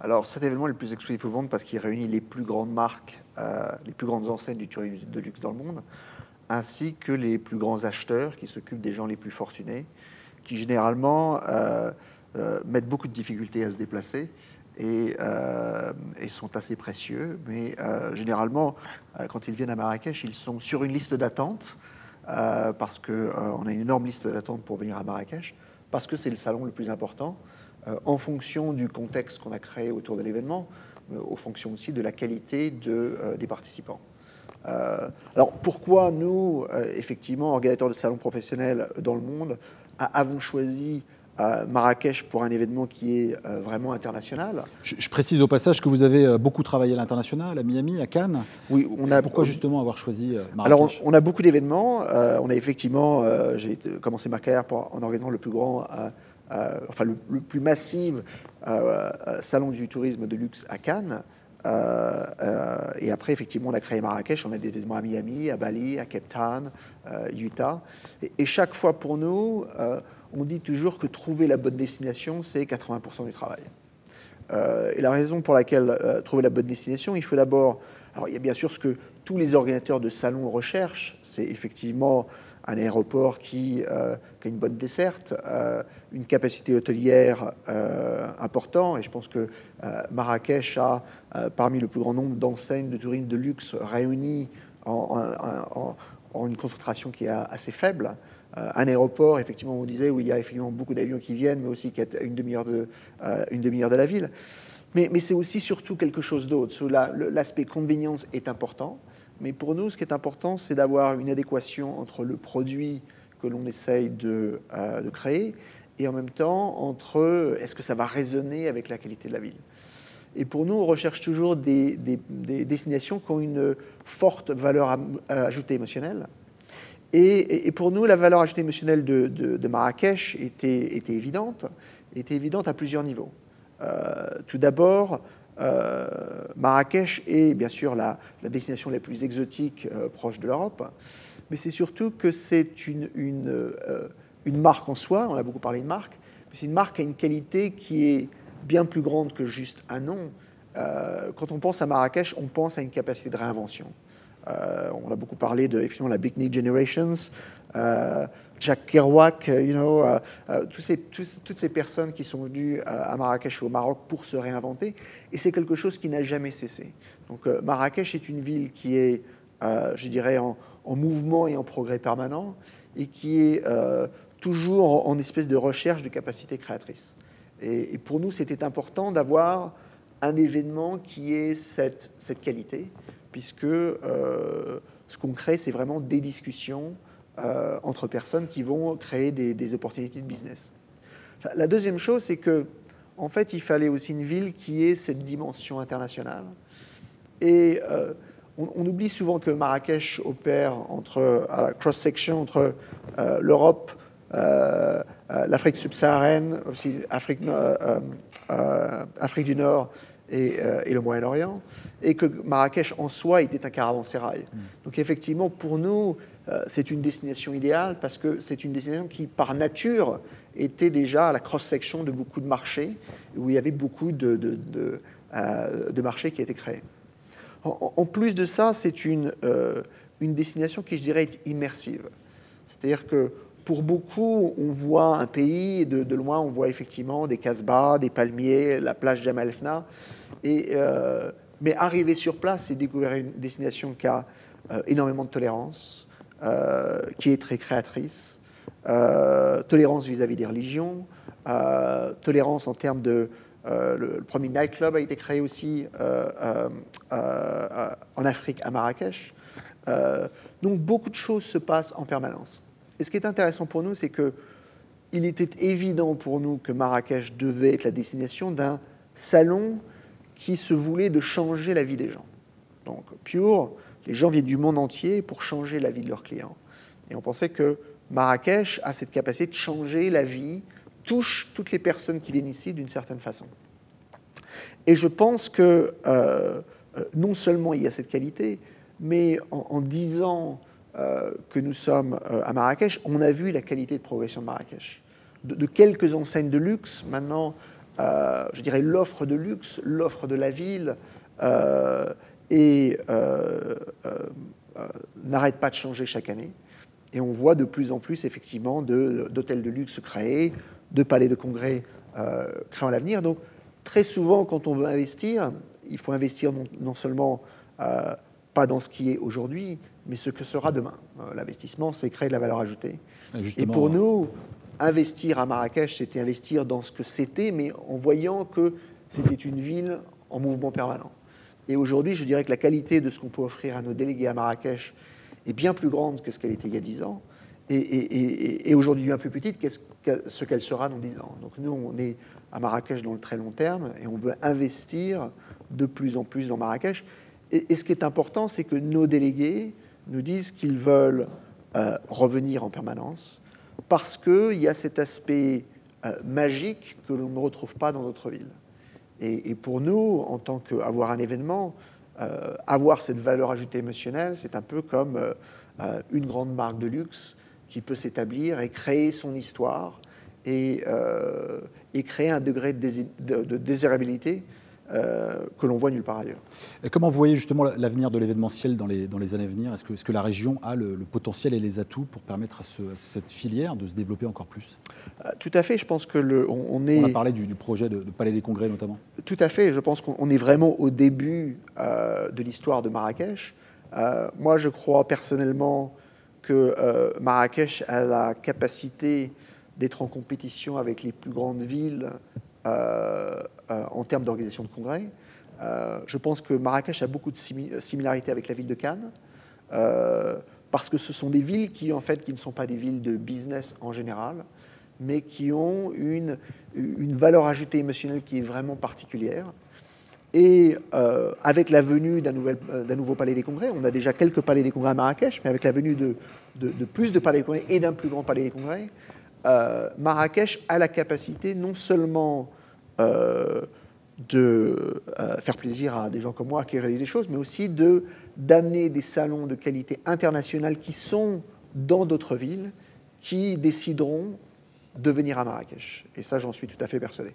Alors cet événement est le plus exclusif au monde parce qu'il réunit les plus grandes marques, les plus grandes enseignes du tourisme de luxe dans le monde, ainsi que les plus grands acheteurs qui s'occupent des gens les plus fortunés, qui généralement mettent beaucoup de difficultés à se déplacer et sont assez précieux. Mais généralement, quand ils viennent à Marrakech, ils sont sur une liste d'attente parce qu'on a une énorme liste d'attente pour venir à Marrakech, parce que c'est le salon le plus important, en fonction du contexte qu'on a créé autour de l'événement, en fonction aussi de la qualité des participants. Alors pourquoi nous, effectivement, organisateurs de salons professionnels dans le monde, avons choisi Marrakech pour un événement qui est vraiment international? Je précise au passage que vous avez beaucoup travaillé à l'international, à Miami, à Cannes. Oui, Pourquoi justement avoir choisi Marrakech? Alors on a beaucoup d'événements. On a effectivement, j'ai commencé ma carrière en organisant le plus grand, enfin le plus massif salon du tourisme de luxe à Cannes. Et après, effectivement, on a créé Marrakech. On a des événements à Miami, à Bali, à Cape Town, Utah. Et chaque fois pour nous, on dit toujours que trouver la bonne destination, c'est 80% du travail. Et la raison pour laquelle trouver la bonne destination, il faut d'abord... Alors, il y a bien sûr ce que tous les organisateurs de salons recherchent, c'est effectivement un aéroport qui a une bonne desserte, une capacité hôtelière importante. Et je pense que Marrakech a parmi le plus grand nombre d'enseignes de tourisme de luxe réunies en une concentration qui est assez faible. Un aéroport, effectivement, on disait, où il y a effectivement beaucoup d'avions qui viennent, mais aussi qui est à une demi-heure de la ville. Mais c'est aussi surtout quelque chose d'autre. L'aspect convenience est important. Mais pour nous, ce qui est important, c'est d'avoir une adéquation entre le produit que l'on essaye de créer et en même temps entre est-ce que ça va résonner avec la qualité de la ville. Et pour nous, on recherche toujours des destinations qui ont une forte valeur ajoutée émotionnelle. Et pour nous, la valeur ajoutée émotionnelle de Marrakech était évidente à plusieurs niveaux. Tout d'abord, Marrakech est bien sûr la destination la plus exotique proche de l'Europe, mais c'est surtout que c'est une marque en soi. On a beaucoup parlé de marque, mais c'est une marque qui a une qualité qui est bien plus grande que juste un nom. Quand on pense à Marrakech, on pense à une capacité de réinvention. On a beaucoup parlé de effectivement la Big Need Generations, Jack Kerouac, toutes ces personnes qui sont venues à Marrakech au Maroc pour se réinventer, et c'est quelque chose qui n'a jamais cessé. Donc Marrakech est une ville qui est, je dirais, en mouvement et en progrès permanent, et qui est toujours en espèce de recherche de capacité créatrice. Et pour nous, c'était important d'avoir un événement qui ait cette qualité, puisque ce qu'on crée, c'est vraiment des discussions entre personnes qui vont créer des opportunités de business. La deuxième chose, c'est que, en fait, il fallait aussi une ville qui ait cette dimension internationale. Et on oublie souvent que Marrakech opère à la cross-section entre l'Europe, l'Afrique subsaharienne, aussi Afrique du Nord et le Moyen-Orient, et que Marrakech en soi était un caravansérail. Donc effectivement, pour nous, c'est une destination idéale parce que c'est une destination qui, par nature, était déjà à la cross-section de beaucoup de marchés, où il y avait beaucoup de marchés qui étaient créés. En plus de ça, c'est une destination qui, je dirais, est immersive. C'est-à-dire que pour beaucoup, on voit un pays, et de loin, on voit effectivement des Casbah, des palmiers, la plage Jemaa el-Fna. Mais arriver sur place et découvrir une destination qui a énormément de tolérance, qui est très créatrice, tolérance vis-à-vis des religions, tolérance en termes de... le premier nightclub a été créé aussi en Afrique, à Marrakech. Donc beaucoup de choses se passent en permanence. Et ce qui est intéressant pour nous, c'est qu'il était évident pour nous que Marrakech devait être la destination d'un salon qui se voulait de changer la vie des gens. Donc, Pure, les gens viennent du monde entier pour changer la vie de leurs clients. Et on pensait que Marrakech a cette capacité de changer la vie, touche toutes les personnes qui viennent ici d'une certaine façon. Et je pense que non seulement il y a cette qualité, Mais en 10 ans que nous sommes à Marrakech, on a vu la qualité de progression de Marrakech. De quelques enseignes de luxe, maintenant, je dirais l'offre de luxe, l'offre de la ville, n'arrête pas de changer chaque année. Et on voit de plus en plus, effectivement, d'hôtels de luxe créés, de palais de congrès créant l'avenir. Donc, très souvent, quand on veut investir, il faut investir non seulement pas dans ce qui est aujourd'hui, mais ce que sera demain. L'investissement, c'est créer de la valeur ajoutée. Et pour nous, investir à Marrakech, c'était investir dans ce que c'était, mais en voyant que c'était une ville en mouvement permanent. Et aujourd'hui, je dirais que la qualité de ce qu'on peut offrir à nos délégués à Marrakech est bien plus grande que ce qu'elle était il y a 10 ans, et aujourd'hui bien plus petite que ce qu'elle sera dans 10 ans. Donc nous, on est à Marrakech dans le très long terme, et on veut investir de plus en plus dans Marrakech. Et ce qui est important, c'est que nos délégués nous disent qu'ils veulent revenir en permanence, parce qu'il y a cet aspect magique que l'on ne retrouve pas dans d'autres villes. Et pour nous, en tant qu'avoir un événement, avoir cette valeur ajoutée émotionnelle, c'est un peu comme une grande marque de luxe qui peut s'établir et créer son histoire et créer un degré de désirabilité que l'on voit nulle part ailleurs. Et comment vous voyez justement l'avenir de l'événementiel dans les années à venir? Est-ce que la région a le potentiel et les atouts pour permettre à cette filière de se développer encore plus? Tout à fait, je pense que on a parlé du projet de Palais des Congrès notamment. Tout à fait, je pense qu'on est vraiment au début de l'histoire de Marrakech. Moi, je crois personnellement que Marrakech a la capacité d'être en compétition avec les plus grandes villes en termes d'organisation de congrès. Je pense que Marrakech a beaucoup de similarités avec la ville de Cannes, parce que ce sont des villes qui ne sont pas des villes de business en général, mais qui ont une valeur ajoutée émotionnelle qui est vraiment particulière. Et avec la venue d'un nouveau palais des congrès, on a déjà quelques palais des congrès à Marrakech, mais avec la venue de plus de palais des congrès et d'un plus grand palais des congrès, Marrakech a la capacité non seulement de faire plaisir à des gens comme moi qui réalisent des choses, mais aussi d'amener des salons de qualité internationale qui sont dans d'autres villes, qui décideront de venir à Marrakech. Et ça, j'en suis tout à fait persuadé.